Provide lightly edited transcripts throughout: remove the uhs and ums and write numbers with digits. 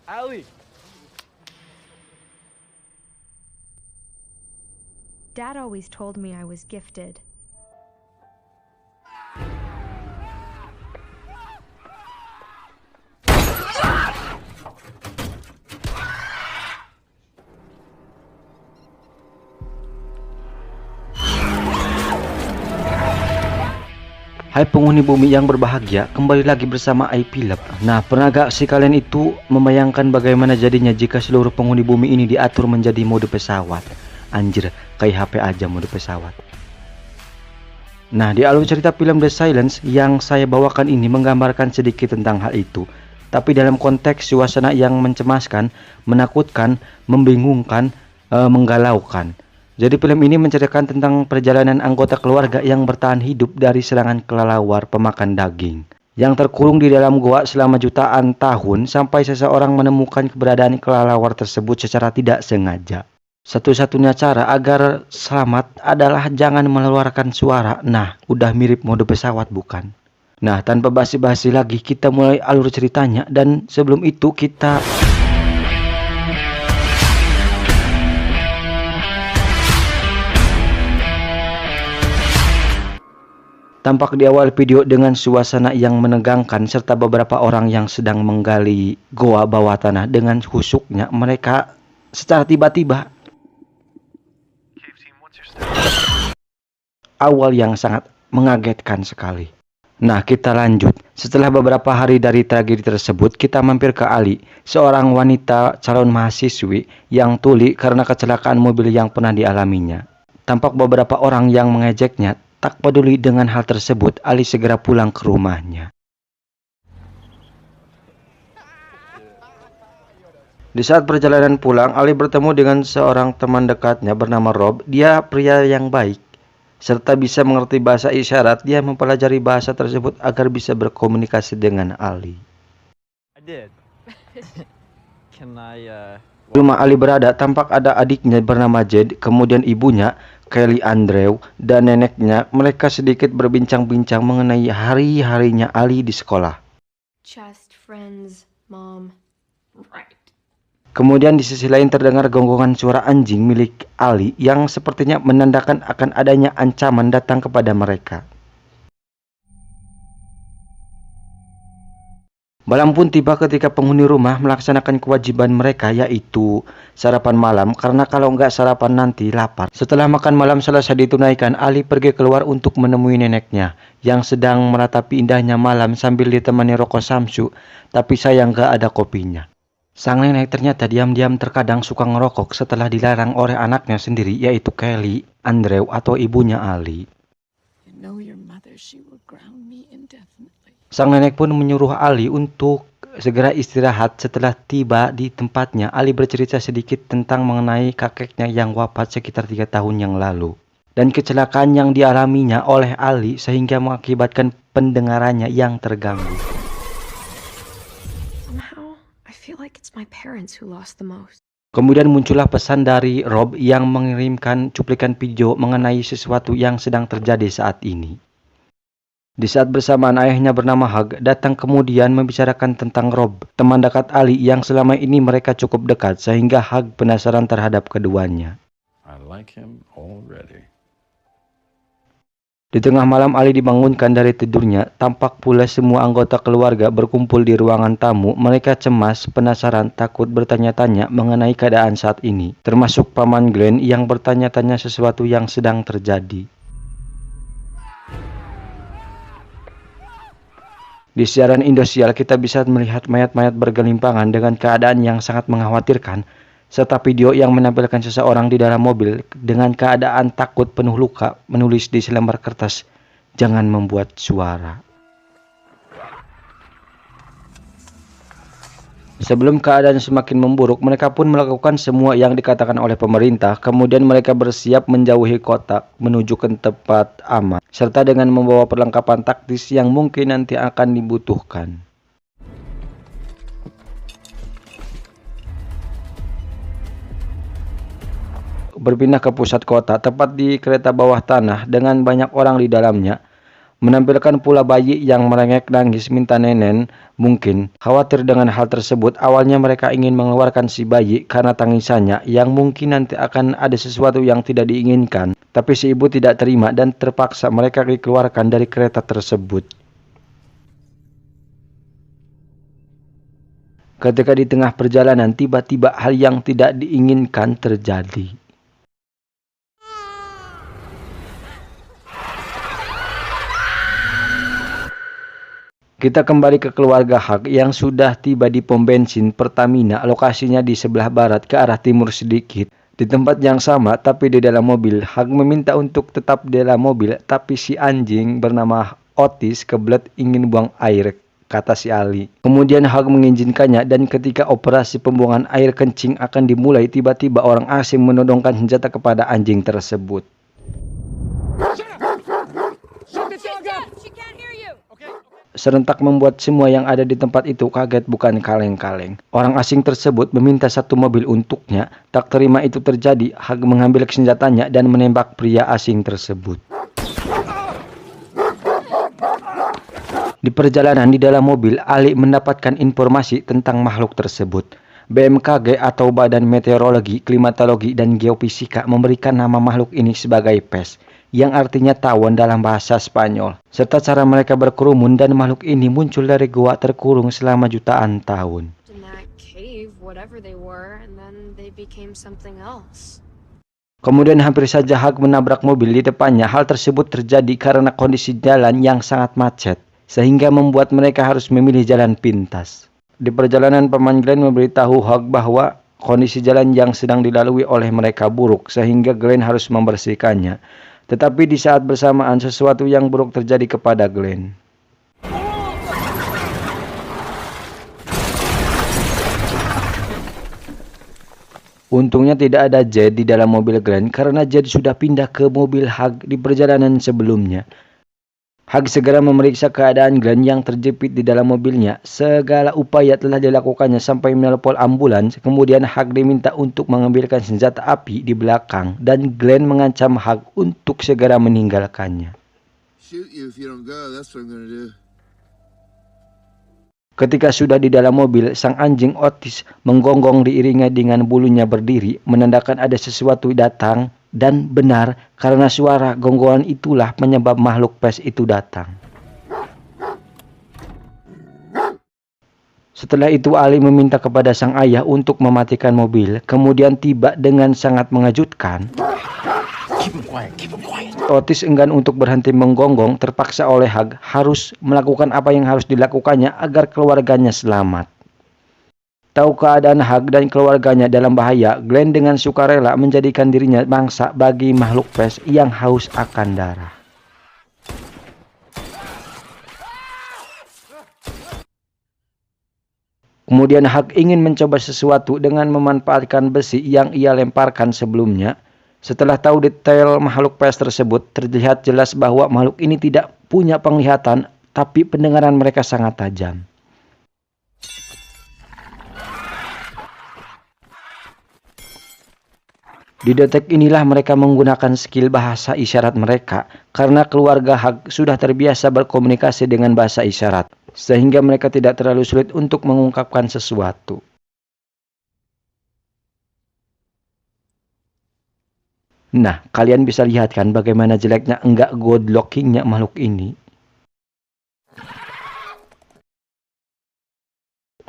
Ali! Dad always told me I was gifted. Hai penghuni bumi yang berbahagia, kembali lagi bersama IP Lab. Nah, pernah gak sih kalian itu membayangkan bagaimana jadinya jika seluruh penghuni bumi ini diatur menjadi mode pesawat? Anjir, kayak HP aja mode pesawat. Nah, di alur cerita film The Silence yang saya bawakan ini menggambarkan sedikit tentang hal itu. Tapi dalam konteks suasana yang mencemaskan, menakutkan, membingungkan, menggalaukan. Jadi film ini menceritakan tentang perjalanan anggota keluarga yang bertahan hidup dari serangan kelelawar pemakan daging yang terkurung di dalam goa selama jutaan tahun sampai seseorang menemukan keberadaan kelelawar tersebut secara tidak sengaja. Satu-satunya cara agar selamat adalah jangan mengeluarkan suara. Nah, udah mirip mode pesawat bukan? Nah, tanpa basi-basi lagi kita mulai alur ceritanya, dan sebelum itu kita tampak di awal video dengan suasana yang menegangkan serta beberapa orang yang sedang menggali goa bawah tanah dengan khusyuknya mereka secara tiba-tiba. Awal yang sangat mengagetkan sekali. Nah, kita lanjut. Setelah beberapa hari dari tragedi tersebut, kita mampir ke Ali, seorang wanita calon mahasiswi yang tuli karena kecelakaan mobil yang pernah dialaminya. Tampak beberapa orang yang mengejeknya. Tak peduli dengan hal tersebut, Ali segera pulang ke rumahnya. Di saat perjalanan pulang, Ali bertemu dengan seorang teman dekatnya bernama Rob. Dia pria yang baik, serta bisa mengerti bahasa isyarat. Dia mempelajari bahasa tersebut agar bisa berkomunikasi dengan Ali. I did. Can I, Rumah Ali berada, tampak ada adiknya bernama Jed, kemudian ibunya, Kelly Andrew, dan neneknya. Mereka sedikit berbincang-bincang mengenai hari-harinya Ali di sekolah. Just friends, Mom. Right. Kemudian di sisi lain terdengar gonggongan suara anjing milik Ali yang sepertinya menandakan akan adanya ancaman datang kepada mereka. Malam pun tiba ketika penghuni rumah melaksanakan kewajiban mereka, yaitu sarapan malam, karena kalau nggak sarapan nanti lapar. Setelah makan malam selesai ditunaikan, Ali pergi keluar untuk menemui neneknya yang sedang meratapi indahnya malam sambil ditemani rokok samsu, tapi sayang nggak ada kopinya. Sang nenek ternyata diam-diam terkadang suka ngerokok setelah dilarang oleh anaknya sendiri, yaitu Kelly Andrew atau ibunya Ali. You know your mother, she will ground me indefinitely. Sang nenek pun menyuruh Ali untuk segera istirahat. Setelah tiba di tempatnya, Ali bercerita sedikit tentang mengenai kakeknya yang wafat sekitar 3 tahun yang lalu. Dan kecelakaan yang dialaminya oleh Ali sehingga mengakibatkan pendengarannya yang terganggu. Somehow, I feel like it's my parents who lost the most. Kemudian muncullah pesan dari Rob yang mengirimkan cuplikan video mengenai sesuatu yang sedang terjadi saat ini. Di saat bersamaan ayahnya bernama Hug datang kemudian membicarakan tentang Rob, teman dekat Ali yang selama ini mereka cukup dekat sehingga Hug penasaran terhadap keduanya. I like him already. Di tengah malam Ali dibangunkan dari tidurnya, tampak pula semua anggota keluarga berkumpul di ruangan tamu. Mereka cemas, penasaran, takut bertanya-tanya mengenai keadaan saat ini, termasuk paman Glenn yang bertanya-tanya sesuatu yang sedang terjadi. Di siaran Indosiar kita bisa melihat mayat-mayat bergelimpangan dengan keadaan yang sangat mengkhawatirkan, serta video yang menampilkan seseorang di dalam mobil dengan keadaan takut penuh luka menulis di selembar kertas, "Jangan membuat suara." Sebelum keadaan semakin memburuk, mereka pun melakukan semua yang dikatakan oleh pemerintah. Kemudian mereka bersiap menjauhi kota menuju ke tempat aman, serta dengan membawa perlengkapan taktis yang mungkin nanti akan dibutuhkan. Berpindah ke pusat kota, tepat di kereta bawah tanah dengan banyak orang di dalamnya. Menampilkan pula bayi yang merengek nangis minta nenen. Mungkin khawatir dengan hal tersebut, awalnya mereka ingin mengeluarkan si bayi karena tangisannya yang mungkin nanti akan ada sesuatu yang tidak diinginkan. Tapi si ibu tidak terima dan terpaksa mereka dikeluarkan dari kereta tersebut. Ketika di tengah perjalanan, tiba-tiba hal yang tidak diinginkan terjadi. Kita kembali ke keluarga Hug yang sudah tiba di pom bensin Pertamina, lokasinya di sebelah barat ke arah timur sedikit. Di tempat yang sama tapi di dalam mobil, Hug meminta untuk tetap di dalam mobil, tapi si anjing bernama Otis kebelet ingin buang air, kata si Ali. Kemudian Hug mengizinkannya dan ketika operasi pembuangan air kencing akan dimulai, tiba-tiba orang asing menodongkan senjata kepada anjing tersebut. Serentak membuat semua yang ada di tempat itu kaget bukan kaleng-kaleng. Orang asing tersebut meminta satu mobil untuknya. Tak terima itu terjadi, Hug mengambil senjatanya dan menembak pria asing tersebut. Di perjalanan di dalam mobil, Ali mendapatkan informasi tentang makhluk tersebut. BMKG atau Badan Meteorologi, Klimatologi, dan Geofisika memberikan nama makhluk ini sebagai pes, yang artinya tawon dalam bahasa Spanyol, serta cara mereka berkerumun, dan makhluk ini muncul dari gua terkurung selama jutaan tahun. In that cave, whatever they were, and then they became something else. Kemudian hampir saja Hug menabrak mobil di depannya. Hal tersebut terjadi karena kondisi jalan yang sangat macet, sehingga membuat mereka harus memilih jalan pintas. Di perjalanan, paman Glenn memberitahu Hug bahwa kondisi jalan yang sedang dilalui oleh mereka buruk, sehingga Glenn harus membersihkannya. Tetapi di saat bersamaan sesuatu yang buruk terjadi kepada Glenn. Untungnya tidak ada Jed di dalam mobil Glenn karena Jed sudah pindah ke mobil Hug di perjalanan sebelumnya. Hug segera memeriksa keadaan Glenn yang terjepit di dalam mobilnya. Segala upaya telah dilakukannya sampai menelpon ambulans. Kemudian Hug diminta untuk mengambilkan senjata api di belakang dan Glenn mengancam Hug untuk segera meninggalkannya. Shoot you if you don't go. That's what I'm gonna do. Ketika sudah di dalam mobil, sang anjing Otis menggonggong diiringi dengan bulunya berdiri, menandakan ada sesuatu datang. Dan benar, karena suara gonggongan itulah penyebab makhluk pes itu datang. Setelah itu Ali meminta kepada sang ayah untuk mematikan mobil. Kemudian tiba dengan sangat mengejutkan. Otis enggan untuk berhenti menggonggong, terpaksa oleh Hug harus melakukan apa yang harus dilakukannya agar keluarganya selamat. Tahu keadaan Hug dan keluarganya dalam bahaya, Glenn dengan sukarela menjadikan dirinya mangsa bagi makhluk pes yang haus akan darah. Kemudian Hug ingin mencoba sesuatu dengan memanfaatkan besi yang ia lemparkan sebelumnya. Setelah tahu detail makhluk pes tersebut, terlihat jelas bahwa makhluk ini tidak punya penglihatan, tapi pendengaran mereka sangat tajam. Di detik inilah mereka menggunakan skill bahasa isyarat mereka, karena keluarga Hug sudah terbiasa berkomunikasi dengan bahasa isyarat, sehingga mereka tidak terlalu sulit untuk mengungkapkan sesuatu. Nah, kalian bisa lihat kan bagaimana jeleknya enggak god lockingnya makhluk ini.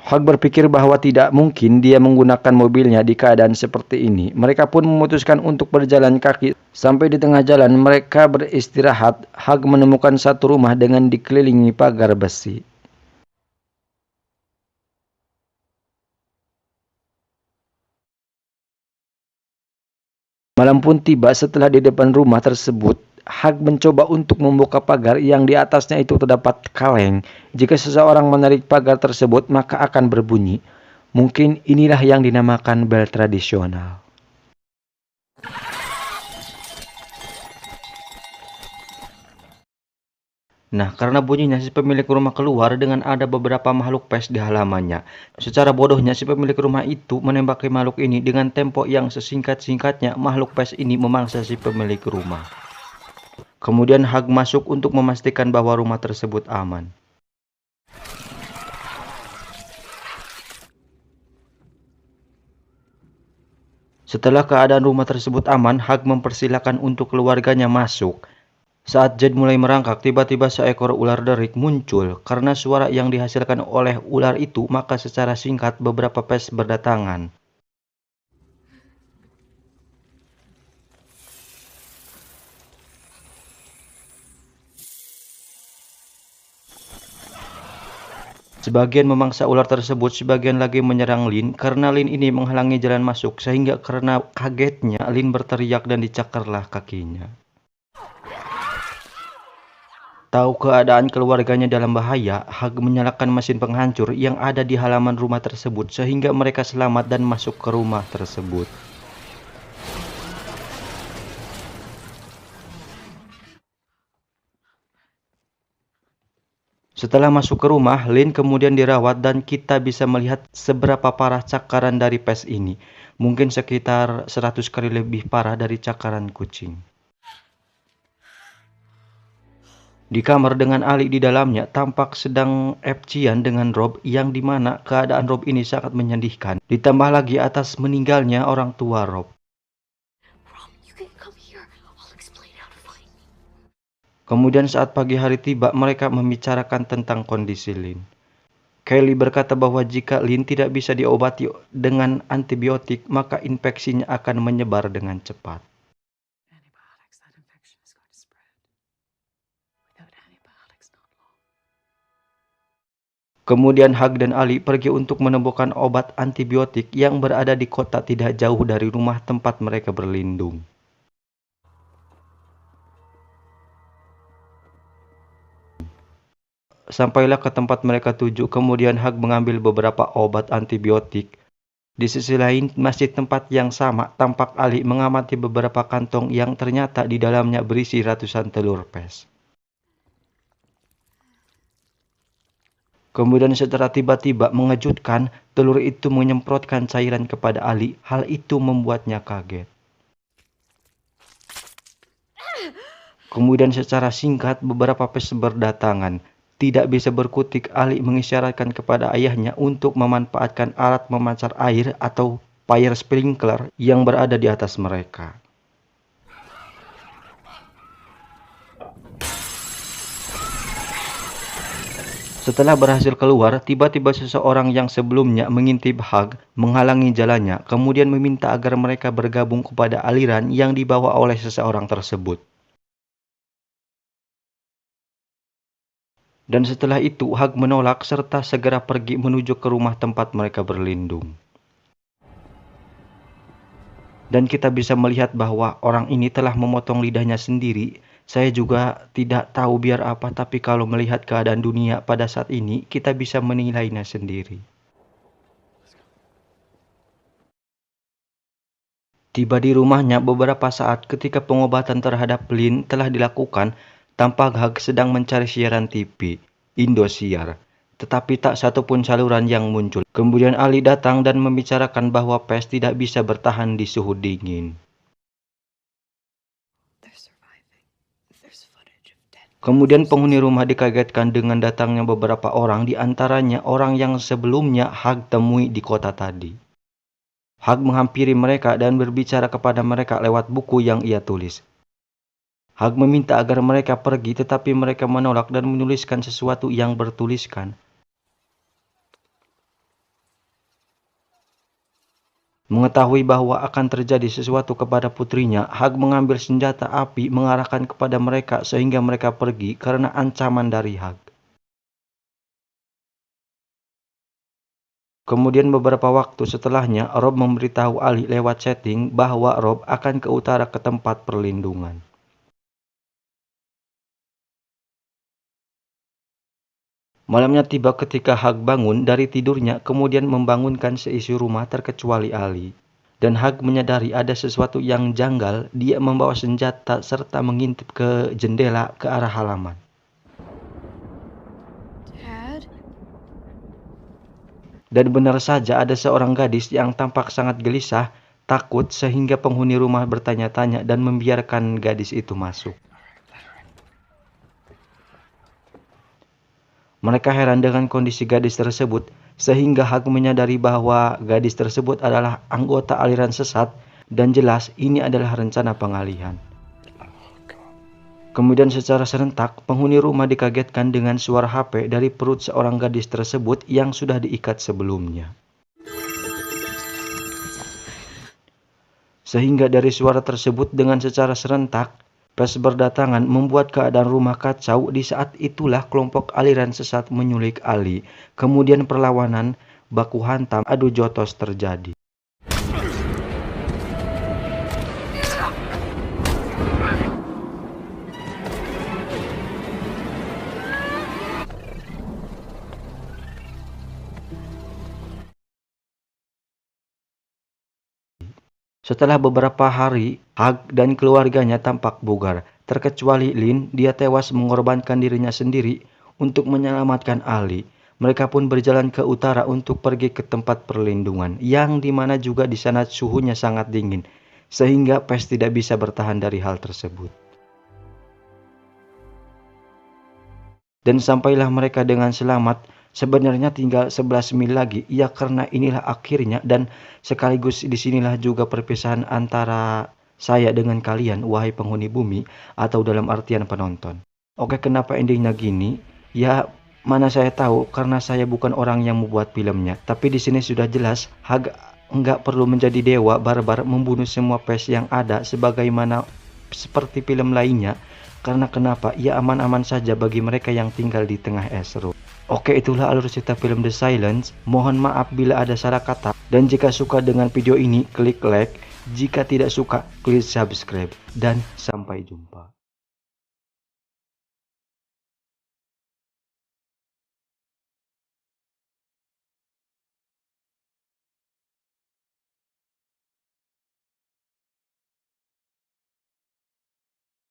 Hug berpikir bahwa tidak mungkin dia menggunakan mobilnya di keadaan seperti ini. Mereka pun memutuskan untuk berjalan kaki. Sampai di tengah jalan mereka beristirahat. Hug menemukan satu rumah dengan dikelilingi pagar besi. Malam pun tiba. Setelah di depan rumah tersebut, Hug mencoba untuk membuka pagar yang di atasnya itu terdapat kaleng. Jika seseorang menarik pagar tersebut, maka akan berbunyi. Mungkin inilah yang dinamakan bel tradisional. Nah, karena bunyinya si pemilik rumah keluar dengan ada beberapa makhluk pes di halamannya. Secara bodohnya si pemilik rumah itu menembaki makhluk ini dengan tempo yang sesingkat-singkatnya. Makhluk pes ini memangsa si pemilik rumah. Kemudian Hug masuk untuk memastikan bahwa rumah tersebut aman. Setelah keadaan rumah tersebut aman, Hug mempersilahkan untuk keluarganya masuk. Saat Jed mulai merangkak, tiba-tiba seekor ular derik muncul. Karena suara yang dihasilkan oleh ular itu, maka secara singkat beberapa pes berdatangan. Sebagian memangsa ular tersebut, sebagian lagi menyerang Lin karena Lin ini menghalangi jalan masuk, sehingga karena kagetnya Lin berteriak dan dicakarlah kakinya. Tahu keadaan keluarganya dalam bahaya, Hug menyalakan mesin penghancur yang ada di halaman rumah tersebut sehingga mereka selamat dan masuk ke rumah tersebut. Setelah masuk ke rumah, Lin kemudian dirawat dan kita bisa melihat seberapa parah cakaran dari pes ini. Mungkin sekitar 100 kali lebih parah dari cakaran kucing. Di kamar dengan Ali di dalamnya tampak sedang FC-an dengan Rob, yang dimana keadaan Rob ini sangat menyedihkan. Ditambah lagi atas meninggalnya orang tua Rob. Kemudian saat pagi hari tiba, mereka membicarakan tentang kondisi Lin. Kelly berkata bahwa jika Lin tidak bisa diobati dengan antibiotik, maka infeksinya akan menyebar dengan cepat. Kemudian Hug dan Ali pergi untuk menemukan obat antibiotik yang berada di kota tidak jauh dari rumah tempat mereka berlindung. Sampailah ke tempat mereka tuju, kemudian Hug mengambil beberapa obat antibiotik. Di sisi lain, masih tempat yang sama, tampak Ali mengamati beberapa kantong yang ternyata di dalamnya berisi ratusan telur pes. Kemudian setelah tiba-tiba mengejutkan, telur itu menyemprotkan cairan kepada Ali. Hal itu membuatnya kaget. Kemudian secara singkat beberapa pes berdatangan. Tidak bisa berkutik, Ali mengisyaratkan kepada ayahnya untuk memanfaatkan alat memancar air atau fire sprinkler yang berada di atas mereka. Setelah berhasil keluar, tiba-tiba seseorang yang sebelumnya mengintip Hug menghalangi jalannya, kemudian meminta agar mereka bergabung kepada aliran yang dibawa oleh seseorang tersebut. Dan setelah itu, Hug menolak serta segera pergi menuju ke rumah tempat mereka berlindung. Dan kita bisa melihat bahwa orang ini telah memotong lidahnya sendiri. Saya juga tidak tahu biar apa, tapi kalau melihat keadaan dunia pada saat ini, kita bisa menilainya sendiri. Tiba di rumahnya beberapa saat ketika pengobatan terhadap Lin telah dilakukan, tampak Hug sedang mencari siaran TV, Indosiar, tetapi tak satupun saluran yang muncul. Kemudian Ali datang dan membicarakan bahwa pes tidak bisa bertahan di suhu dingin. Kemudian penghuni rumah dikagetkan dengan datangnya beberapa orang, di antaranya orang yang sebelumnya Hug temui di kota tadi. Hug menghampiri mereka dan berbicara kepada mereka lewat buku yang ia tulis. Hug meminta agar mereka pergi, tetapi mereka menolak dan menuliskan sesuatu yang bertuliskan. Mengetahui bahwa akan terjadi sesuatu kepada putrinya, Hug mengambil senjata api mengarahkan kepada mereka sehingga mereka pergi karena ancaman dari Hug. Kemudian beberapa waktu setelahnya, Rob memberitahu Ali lewat chatting bahwa Rob akan ke utara ke tempat perlindungan. Malamnya tiba ketika Hug bangun dari tidurnya, kemudian membangunkan seisi rumah terkecuali Ali. Dan Hug menyadari ada sesuatu yang janggal. Dia membawa senjata serta mengintip ke jendela ke arah halaman. Dad? Dan benar saja ada seorang gadis yang tampak sangat gelisah, takut sehingga penghuni rumah bertanya-tanya dan membiarkan gadis itu masuk. Mereka heran dengan kondisi gadis tersebut, sehingga Hug menyadari bahwa gadis tersebut adalah anggota aliran sesat dan jelas ini adalah rencana pengalihan. Kemudian secara serentak, penghuni rumah dikagetkan dengan suara HP dari perut seorang gadis tersebut yang sudah diikat sebelumnya. Sehingga dari suara tersebut dengan secara serentak, pes berdatangan membuat keadaan rumah kacau. Di saat itulah kelompok aliran sesat menyulik Ali. Kemudian perlawanan, baku hantam, adu jotos terjadi. Setelah beberapa hari, Hug dan keluarganya tampak bugar, terkecuali Lin. Dia tewas mengorbankan dirinya sendiri untuk menyelamatkan Ali. Mereka pun berjalan ke utara untuk pergi ke tempat perlindungan, yang dimana juga di sana suhunya sangat dingin, sehingga Pes tidak bisa bertahan dari hal tersebut. Dan sampailah mereka dengan selamat. Sebenarnya tinggal 11 mil lagi, ya karena inilah akhirnya dan sekaligus disinilah juga perpisahan antara saya dengan kalian, wahai penghuni bumi, atau dalam artian penonton. Oke, kenapa endingnya gini? Ya, mana saya tahu karena saya bukan orang yang membuat filmnya. Tapi di sini sudah jelas, Hug nggak perlu menjadi dewa barbar membunuh semua pes yang ada sebagaimana seperti film lainnya. Karena kenapa? Ya aman-aman saja bagi mereka yang tinggal di tengah Esro. Oke, itulah alur cerita film The Silence. Mohon maaf bila ada salah kata. Dan jika suka dengan video ini, klik like. Jika tidak suka, klik subscribe. Dan sampai jumpa.